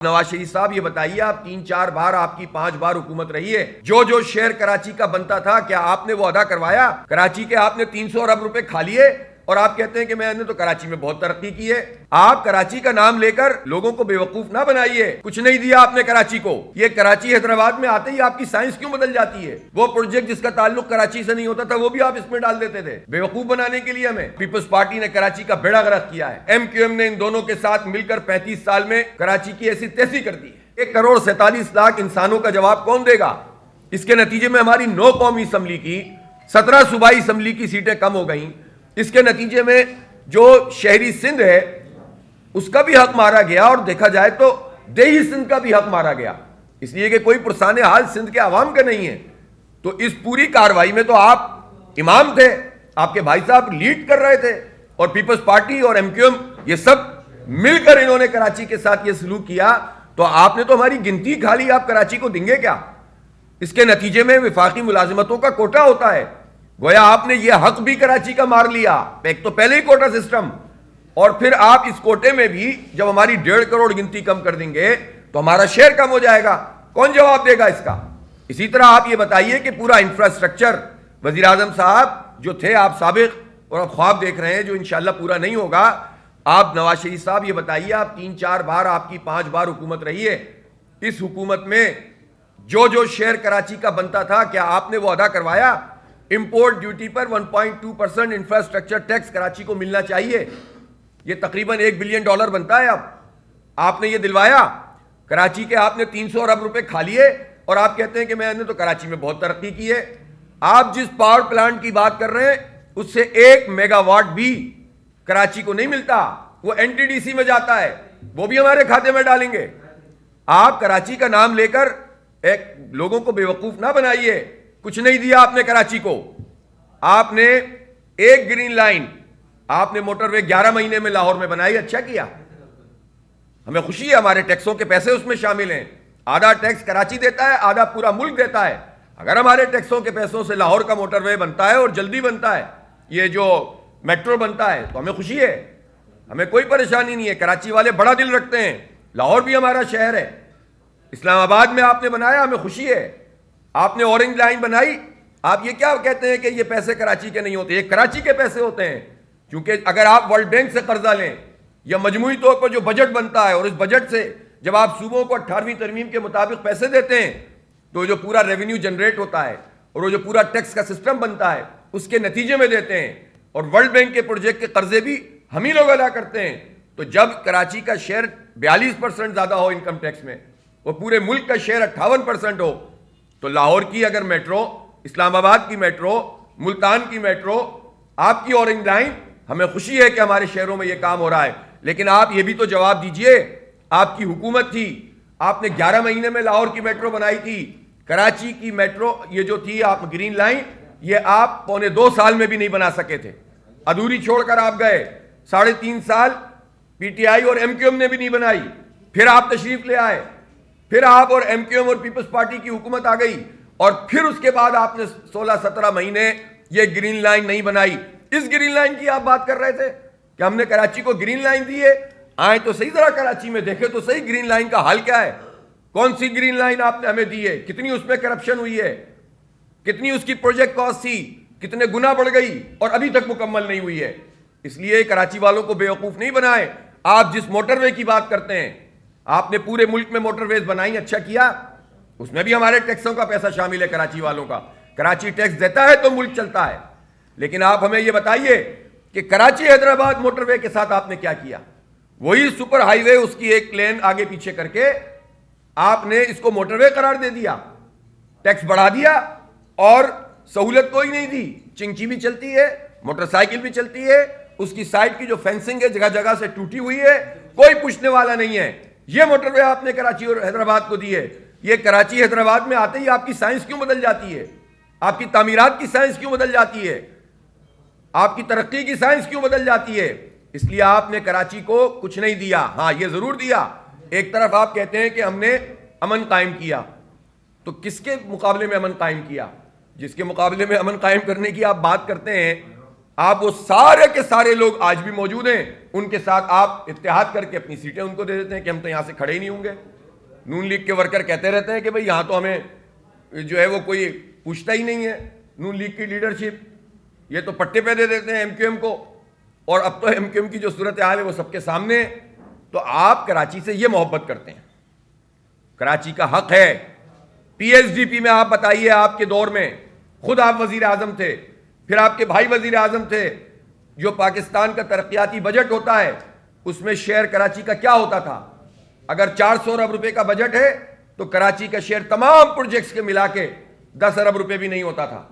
نواز شریف صاحب یہ بتائیے، آپ 3-4 بار، آپ کی 5 بار حکومت رہی ہے، جو شیئر کراچی کا بنتا تھا کیا آپ نے وہ ادا کروایا؟ کراچی کے آپ نے 300 ارب روپے کھا لیے اور آپ کہتے ہیں کہ میں نے تو کراچی میں بہت ترقی کی ہے۔ آپ کراچی کا نام لے کر لوگوں کو بے وقوف نہ بنائیے، کچھ نہیں دیا آپ نے کراچی کو۔ یہ کراچی حیدرآباد میں آتے ہی آپ کی سائنس کیوں بدل جاتی ہے؟ وہ پروجیکٹ جس کا تعلق کراچی سے نہیں ہوتا تھا وہ بھی آپ اس میں ڈال دیتے تھے بے وقوف بنانے کے لیے ہمیں۔ پیپلز پارٹی نے کراچی کا بیڑا غرق کیا ہے، ایم کیو ایم نے ان دونوں کے ساتھ مل کر 35 سال میں کراچی کی ایسی تیسی کر دی ہے۔ 1,47,00,000 انسانوں کا جواب کون دے گا؟ اس کے نتیجے میں ہماری 9 قومی اسمبلی کی 17 صوبائی اسمبلی کی سیٹیں کم ہو گئیں۔ اس کے نتیجے میں جو شہری سندھ ہے اس کا بھی حق مارا گیا، اور دیکھا جائے تو دیہی سندھ کا بھی حق مارا گیا، اس لیے کہ کوئی پرسان حال سندھ کے عوام کا نہیں ہے۔ تو اس پوری کاروائی میں تو آپ امام تھے، آپ کے بھائی صاحب لیڈ کر رہے تھے، اور پیپلز پارٹی اور ایم کیو ایم یہ سب مل کر انہوں نے کراچی کے ساتھ یہ سلوک کیا۔ تو آپ نے تو ہماری گنتی کھا لی، آپ کراچی کو دیں گے کیا؟ اس کے نتیجے میں وفاقی ملازمتوں کا کوٹا ہوتا ہے، گویا آپ نے یہ حق بھی کراچی کا مار لیا۔ ایک تو پہلے ہی کوٹا سسٹم، اور پھر آپ اس کوٹے میں بھی جب ہماری 1.5 کروڑ گنتی کم کر دیں گے تو ہمارا شیئر کم ہو جائے گا، کون جواب دے گا اس کا؟ اسی طرح آپ یہ بتائیے کہ پورا انفراسٹرکچر وزیر اعظم صاحب جو تھے آپ سابق، اور اب خواب دیکھ رہے ہیں جو انشاءاللہ پورا نہیں ہوگا، آپ نواز شریف صاحب یہ بتائیے، آپ 3-4 بار، آپ کی 5 بار حکومت رہی ہے، اس حکومت میں جو شیئر کراچی کا بنتا تھا کیا آپ نے وہ ادا کروایا؟ امپورٹ ڈیوٹی پر 1.2% انفراسٹرکچر ٹیکس کراچی کو ملنا چاہیے، یہ تقریباً $1 بلین بنتا ہے۔ اب آپ نے یہ دلوایا؟ کراچی کے آپ نے 300 ارب روپے کھا لیے اور آپ کہتے ہیں کہ میں نے تو کراچی میں بہت ترقی کی ہے۔ آپ جس پاور پلانٹ کی بات کر رہے ہیں اس سے 1 میگا واٹ بھی کراچی کو نہیں ملتا، وہ این ٹی ڈی سی میں جاتا ہے، وہ بھی ہمارے کھاتے میں ڈالیں گے۔ آپ کراچی کا نام لے کر ایک لوگوں کو بے وقوف نہ بنائیے، کچھ نہیں دیا آپ نے کراچی کو۔ آپ نے ایک گرین لائن، آپ نے موٹر وے 11 مہینے میں لاہور میں بنائی، اچھا کیا، ہمیں خوشی ہے، ہمارے ٹیکسوں کے پیسے اس میں شامل ہیں، آدھا ٹیکس کراچی دیتا ہے، آدھا پورا ملک دیتا ہے۔ اگر ہمارے ٹیکسوں کے پیسوں سے لاہور کا موٹر وے بنتا ہے اور جلدی بنتا ہے، یہ جو میٹرو بنتا ہے، تو ہمیں خوشی ہے، ہمیں کوئی پریشانی نہیں ہے۔ کراچی والے بڑا دل رکھتے ہیں، لاہور بھی ہمارا شہر ہے، اسلام آباد میں آپ نے بنایا، ہمیں خوشی ہے۔ آپ نے اورنج لائن بنائی، آپ یہ کیا کہتے ہیں کہ یہ پیسے کراچی کے نہیں ہوتے؟ یہ کراچی کے پیسے ہوتے ہیں، کیونکہ اگر آپ ورلڈ بینک سے قرضہ لیں یا مجموعی طور پر جو بجٹ بنتا ہے، اور اس بجٹ سے جب آپ صوبوں کو 18ویں ترمیم کے مطابق پیسے دیتے ہیں تو جو پورا ریونیو جنریٹ ہوتا ہے اور وہ جو پورا ٹیکس کا سسٹم بنتا ہے اس کے نتیجے میں دیتے ہیں، اور ورلڈ بینک کے پروجیکٹ کے قرضے بھی ہم ہی لوگ ادا کرتے ہیں۔ تو جب کراچی کا شیئر 42% زیادہ ہو انکم ٹیکس میں، وہ پورے ملک کا شیئر 58% ہو، تو لاہور کی اگر میٹرو، اسلام آباد کی میٹرو، ملتان کی میٹرو، آپ کی اورنج لائن، ہمیں خوشی ہے کہ ہمارے شہروں میں یہ کام ہو رہا ہے۔ لیکن آپ یہ بھی تو جواب دیجئے، آپ کی حکومت تھی، آپ نے 11 مہینے میں لاہور کی میٹرو بنائی تھی، کراچی کی میٹرو یہ جو تھی آپ گرین لائن، یہ آپ 1.25 سال میں بھی نہیں بنا سکے تھے، ادھوری چھوڑ کر آپ گئے۔ 3.5 سال پی ٹی آئی اور ایم کیو ایم نے بھی نہیں بنائی، پھر آپ تشریف لے آئے، پھر آپ اور ایم کیو ایم اور پیپلز پارٹی کی حکومت آ گئی، اور پھر اس کے بعد آپ نے 16-17 مہینے یہ گرین لائن نہیں بنائی۔ اس گرین لائن کی آپ بات کر رہے تھے کہ ہم نے کراچی کو گرین لائن دی ہے؟ آئیں تو صحیح ذرا کراچی میں دیکھیں تو صحیح گرین لائن کا حال کیا ہے، کون سی گرین لائن آپ نے ہمیں دی ہے، کتنی اس میں کرپشن ہوئی ہے، کتنی اس کی پروجیکٹ کاسٹ تھی، کتنے گنا بڑھ گئی اور ابھی تک مکمل نہیں ہوئی ہے۔ اس لیے کراچی والوں کو بیوقوف نہیں بنائیں۔ آپ جس موٹر وے کی بات کرتے ہیں، آپ نے پورے ملک میں موٹر ویز بنائی، اچھا کیا، اس میں بھی ہمارے ٹیکسوں کا پیسہ شامل ہے کراچی والوں کا، کراچی ٹیکس دیتا ہے تو ملک چلتا ہے۔ لیکن آپ ہمیں یہ بتائیے کہ کراچی حیدرآباد موٹر وے کے ساتھ آپ نے کیا کیا؟ وہی سپر ہائی وے، اس کی ایک لین آگے پیچھے کر کے آپ نے اس کو موٹر وے قرار دے دیا، ٹیکس بڑھا دیا، اور سہولت کوئی نہیں دی۔ چنچی بھی چلتی ہے، موٹر سائیکل بھی چلتی ہے، اس کی سائڈ کی جو فینسنگ ہے جگہ جگہ سے ٹوٹی ہوئی ہے، کوئی پوچھنے والا نہیں ہے۔ یہ موٹر وے آپ نے کراچی اور حیدرآباد کو دی ہے۔ یہ کراچی حیدرآباد میں آتے ہی آپ کی سائنس کیوں بدل جاتی ہے؟ آپ کی تعمیرات کی سائنس کیوں بدل جاتی ہے؟ آپ کی ترقی کی سائنس کیوں بدل جاتی ہے؟ اس لیے آپ نے کراچی کو کچھ نہیں دیا۔ ہاں یہ ضرور دیا، ایک طرف آپ کہتے ہیں کہ ہم نے امن قائم کیا، تو کس کے مقابلے میں امن قائم کیا؟ جس کے مقابلے میں امن قائم کرنے کی آپ بات کرتے ہیں، آپ وہ سارے کے سارے لوگ آج بھی موجود ہیں، ان کے ساتھ آپ اتحاد کر کے اپنی سیٹیں ان کو دے دیتے ہیں کہ ہم تو یہاں سے کھڑے ہی نہیں ہوں گے۔ نون لیگ کے ورکر کہتے رہتے ہیں کہ بھئی یہاں تو ہمیں جو ہے وہ کوئی پوچھتا ہی نہیں ہے، نون لیگ کی لیڈرشپ، یہ تو پٹے پہ دے دیتے ہیں ایم کیو ایم کو، اور اب تو ایم کیو ایم کی جو صورتحال ہے وہ سب کے سامنے ہے۔ تو آپ کراچی سے یہ محبت کرتے ہیں، کراچی کا حق ہے۔ پی ایس ڈی پی میں آپ بتائیے، آپ کے دور میں خود آپ وزیر اعظم تھے، پھر آپ کے بھائی وزیر اعظم تھے، جو پاکستان کا ترقیاتی بجٹ ہوتا ہے اس میں شیئر کراچی کا کیا ہوتا تھا؟ اگر 400 ارب روپے کا بجٹ ہے تو کراچی کا شیئر تمام پروجیکٹس کے ملا کے 10 ارب روپے بھی نہیں ہوتا تھا۔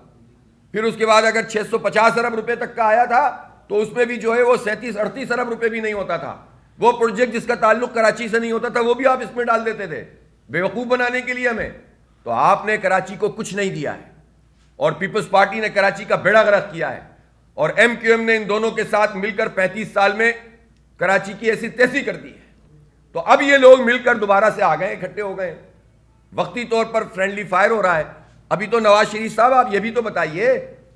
پھر اس کے بعد اگر 650 ارب روپے تک کا آیا تھا تو اس میں بھی جو ہے وہ 37-38 ارب روپے بھی نہیں ہوتا تھا۔ وہ پروجیکٹ جس کا تعلق کراچی سے نہیں ہوتا تھا وہ بھی آپ اس میں ڈال دیتے تھے بیوقوف بنانے کے لیے ہمیں۔ تو آپ نے کراچی کو کچھ نہیں دیا ہے، اور پیپلز پارٹی نے کراچی کا بیڑا غرق کیا ہے، اور ایم کیو ایم نے ان دونوں کے ساتھ مل کر 35 سال میں کراچی کی ایسی تیسی کر دی ہے۔ تو اب یہ لوگ مل کر دوبارہ سے آ گئے، اکٹھے ہو گئے، وقتی طور پر فرینڈلی فائر ہو رہا ہے۔ ابھی تو نواز شریف صاحب آپ یہ بھی تو بتائیے،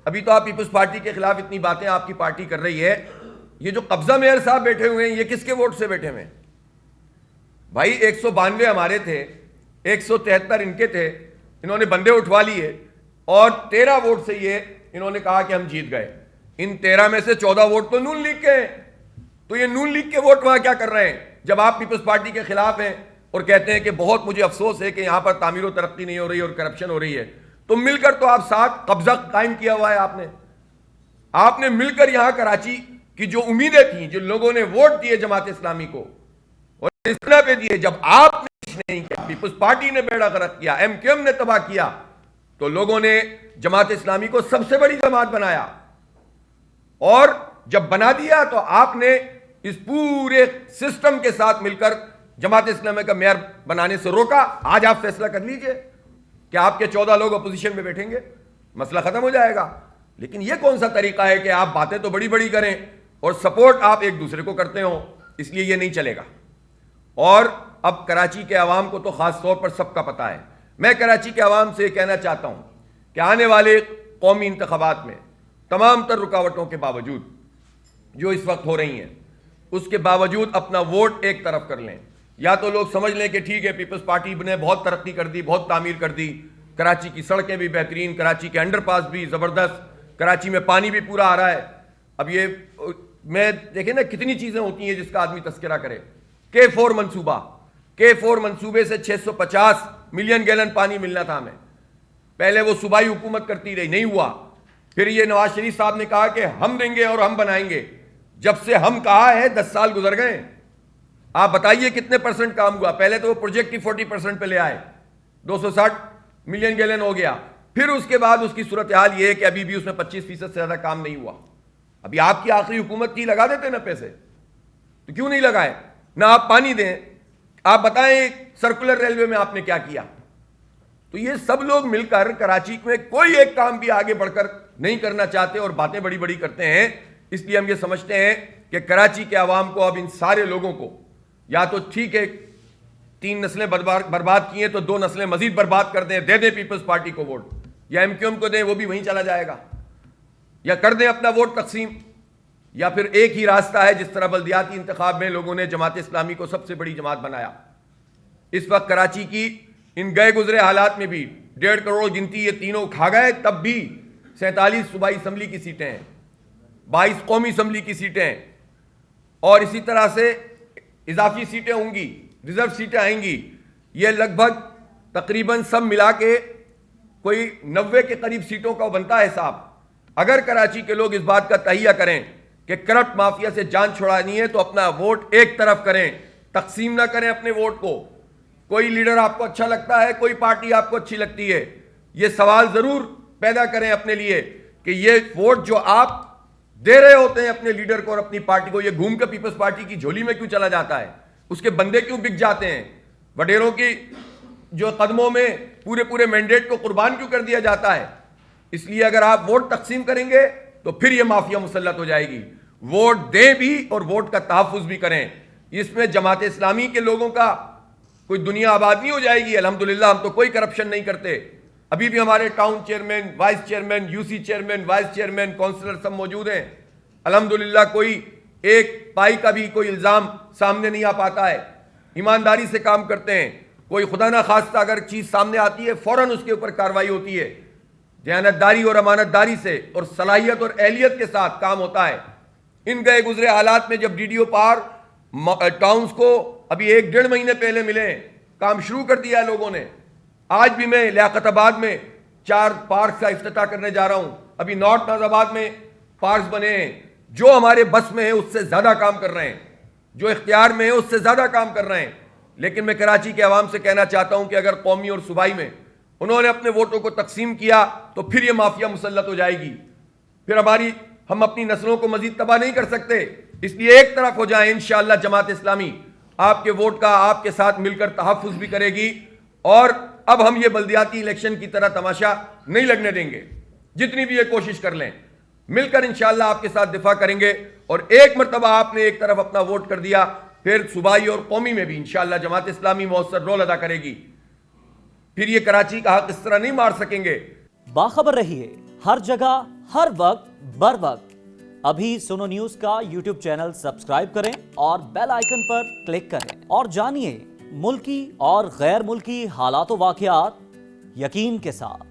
ابھی تو آپ پیپلز پارٹی کے خلاف اتنی باتیں آپ کی پارٹی کر رہی ہے، یہ جو قبضہ میئر صاحب بیٹھے ہوئے ہیں یہ کس کے ووٹ سے بیٹھے ہوئے ہیں؟ بھائی 192 ہمارے تھے، 173 ان کے تھے، انہوں نے بندے اٹھوا لیے، اور 13 ووٹ سے یہ انہوں نے کہا کہ ہم جیت گئے۔ ان 13 میں سے 14 ووٹ تو نون لیگ کے ہیں، تو یہ نون لیگ کے ووٹ وہاں کیا کر رہے ہیں جب آپ پیپلز پارٹی کے خلاف ہیں اور کہتے ہیں کہ بہت مجھے افسوس ہے کہ یہاں پر تعمیر و ترقی نہیں ہو رہی اور کرپشن ہو رہی ہے؟ تو مل کر تو آپ ساتھ قبضہ قائم کیا ہوا ہے آپ نے مل کر یہاں کراچی کی جو امیدیں تھیں، جو لوگوں نے ووٹ دیے جماعت اسلامی کو، اور اس طرح پہ دیے، جب آپ نے کچھ نہیں کیا، پیپلز پارٹی نے بیڑا غرق کیا، ایم کیو ایم نے تباہ کیا، تو لوگوں نے جماعت اسلامی کو سب سے بڑی جماعت بنایا، اور جب بنا دیا تو آپ نے اس پورے سسٹم کے ساتھ مل کر جماعت اسلامی کا میئر بنانے سے روکا۔ آج آپ فیصلہ کر لیجئے کہ آپ کے 14 لوگ اپوزیشن میں بیٹھیں گے، مسئلہ ختم ہو جائے گا۔ لیکن یہ کون سا طریقہ ہے کہ آپ باتیں تو بڑی بڑی کریں اور سپورٹ آپ ایک دوسرے کو کرتے ہوں؟ اس لیے یہ نہیں چلے گا۔ اور اب کراچی کے عوام کو تو خاص طور پر سب کا پتہ ہے۔ میں کراچی کے عوام سے یہ کہنا چاہتا ہوں کہ آنے والے قومی انتخابات میں تمام تر رکاوٹوں کے باوجود جو اس وقت ہو رہی ہیں، اس کے باوجود اپنا ووٹ ایک طرف کر لیں۔ یا تو لوگ سمجھ لیں کہ ٹھیک ہے پیپلز پارٹی نے بہت ترقی کر دی، بہت تعمیر کر دی، کراچی کی سڑکیں بھی بہترین، کراچی کے انڈر پاس بھی زبردست، کراچی میں پانی بھی پورا آ رہا ہے۔ اب یہ میں دیکھیں نا کتنی چیزیں ہوتی ہیں جس کا آدمی تذکرہ کرے۔ K4 منصوبہ، K4 منصوبے سے 650 ملین گیلن پانی ملنا تھا ہمیں، پہلے وہ صوبائی حکومت کرتی رہی، نہیں ہوا۔ پھر یہ نواز شریف صاحب نے کہا کہ ہم دیں گے اور ہم بنائیں گے۔ جب سے ہم کہا ہے 10 سال گزر گئے، آپ بتائیے کتنے پرسنٹ کام ہوا؟ پہلے تو وہ پروجیکٹ کی 40% پہ لے آئے، 260 ملین گیلن ہو گیا۔ پھر اس کے بعد اس کی صورتحال یہ ہے کہ ابھی بھی اس میں 25% سے زیادہ کام نہیں ہوا۔ ابھی آپ کی آخری حکومت تھی، لگا دیتے نا پیسے، تو کیوں نہیں لگائے؟ نہ آپ پانی دیں، آپ بتائیں سرکولر ریلوے میں آپ نے کیا کیا؟ تو یہ سب لوگ مل کر کراچی میں کوئی ایک کام بھی آگے بڑھ کر نہیں کرنا چاہتے اور باتیں بڑی بڑی کرتے ہیں۔ اس لیے ہم یہ سمجھتے ہیں کہ کراچی کے عوام کو اب ان سارے لوگوں کو یا تو ٹھیک ہے 3 نسلیں برباد کی ہیں تو 2 نسلیں مزید برباد کر دیں، دے دیں پیپلز پارٹی کو ووٹ، یا ایم کیو ایم کو دیں، وہ بھی وہیں چلا جائے گا، یا کر دیں اپنا ووٹ تقسیم، یا پھر ایک ہی راستہ ہے جس طرح بلدیاتی انتخاب میں لوگوں نے جماعت اسلامی کو سب سے بڑی جماعت بنایا۔ اس وقت کراچی کی ان گئے گزرے حالات میں بھی 1.5 کروڑ گنتی یہ تینوں کھا گئے، تب بھی 47 صوبائی اسمبلی کی سیٹیں ہیں، 22 قومی اسمبلی کی سیٹیں ہیں، اور اسی طرح سے اضافی سیٹیں ہوں گی، ریزرو سیٹیں آئیں گی۔ یہ لگ بھگ تقریباً سب ملا کے کوئی 90 کے قریب سیٹوں کا بنتا ہے حساب۔ اگر کراچی کے لوگ اس بات کا تہیہ کریں کہ کرپٹ مافیا سے جان چھڑانی ہے تو اپنا ووٹ ایک طرف کریں، تقسیم نہ کریں اپنے ووٹ کو۔ کوئی لیڈر آپ کو اچھا لگتا ہے، کوئی پارٹی آپ کو اچھی لگتی ہے، یہ سوال ضرور پیدا کریں اپنے لیے کہ یہ ووٹ جو آپ دے رہے ہوتے ہیں اپنے لیڈر کو اور اپنی پارٹی کو، یہ گھوم کر پیپلز پارٹی کی جھولی میں کیوں چلا جاتا ہے؟ اس کے بندے کیوں بک جاتے ہیں؟ وڈیروں کی جو قدموں میں پورے مینڈیٹ کو قربان کیوں کر دیا جاتا ہے؟ اس لیے اگر آپ ووٹ تقسیم کریں گے تو پھر یہ مافیا مسلط ہو جائے گی۔ ووٹ دیں بھی اور ووٹ کا تحفظ بھی کریں۔ اس میں جماعت اسلامی کے لوگوں کا کوئی دنیا آباد نہیں ہو جائے گی۔ الحمدللہ ہم تو کوئی کرپشن نہیں کرتے، ابھی بھی ہمارے town chairman, vice chairman, U C chairman, vice chairman, councillor سب موجود ہیں، الحمدللہ کوئی ایک پائی کا بھی کوئی الزام سامنے نہیں آ پاتا ہے، ایمانداری سے کام کرتے ہیں، کوئی خدا نہ خواستہ اگر چیز سامنے آتی ہے فوراً اس کے اوپر کارروائی ہوتی ہے، دیانتداری اور امانت داری سے اور صلاحیت اور اہلیت کے ساتھ کام ہوتا ہے۔ ان گئے گزرے حالات میں جب ڈی ڈی او پار ٹاؤنز کو ابھی 1-1.5 مہینے پہلے ملے ہیں، کام شروع کر دیا ہے لوگوں نے۔ آج بھی میں لیاقت آباد میں 4 پارک کا افتتاح کرنے جا رہا ہوں، ابھی نارتھ ناز آباد میں پارکس بنے ہیں۔ جو ہمارے بس میں ہے اس سے زیادہ کام کر رہے ہیں، جو اختیار میں ہے اس سے زیادہ کام کر رہے ہیں۔ لیکن میں کراچی کے عوام سے کہنا چاہتا ہوں کہ اگر قومی اور صوبائی میں انہوں نے اپنے ووٹوں کو تقسیم کیا تو پھر یہ مافیا مسلط ہو جائے گی، پھر ہم اپنی نسلوں کو مزید تباہ نہیں کر سکتے۔ اس لیے ایک طرف ہو جائیں، انشاءاللہ جماعت اسلامی آپ کے ووٹ کا آپ کے ساتھ مل کر تحفظ بھی کرے گی، اور اب ہم یہ بلدیاتی الیکشن کی طرح تماشا نہیں لگنے دیں گے۔ جتنی بھی یہ کوشش کر لیں، مل کر انشاءاللہ آپ کے ساتھ دفاع کریں گے، اور ایک مرتبہ آپ نے ایک طرف اپنا ووٹ کر دیا، پھر صوبائی اور قومی میں بھی انشاءاللہ جماعت اسلامی مؤثر رول ادا کرے گی۔ پھر یہ کراچی کا حق اس طرح نہیں مار سکیں گے۔ باخبر رہیے ہر جگہ ہر وقت بر وقت۔ ابھی سنو نیوز کا یوٹیوب چینل سبسکرائب کریں اور بیل آئیکن پر کلک کریں، اور جانیے ملکی اور غیر ملکی حالات و واقعات یقین کے ساتھ۔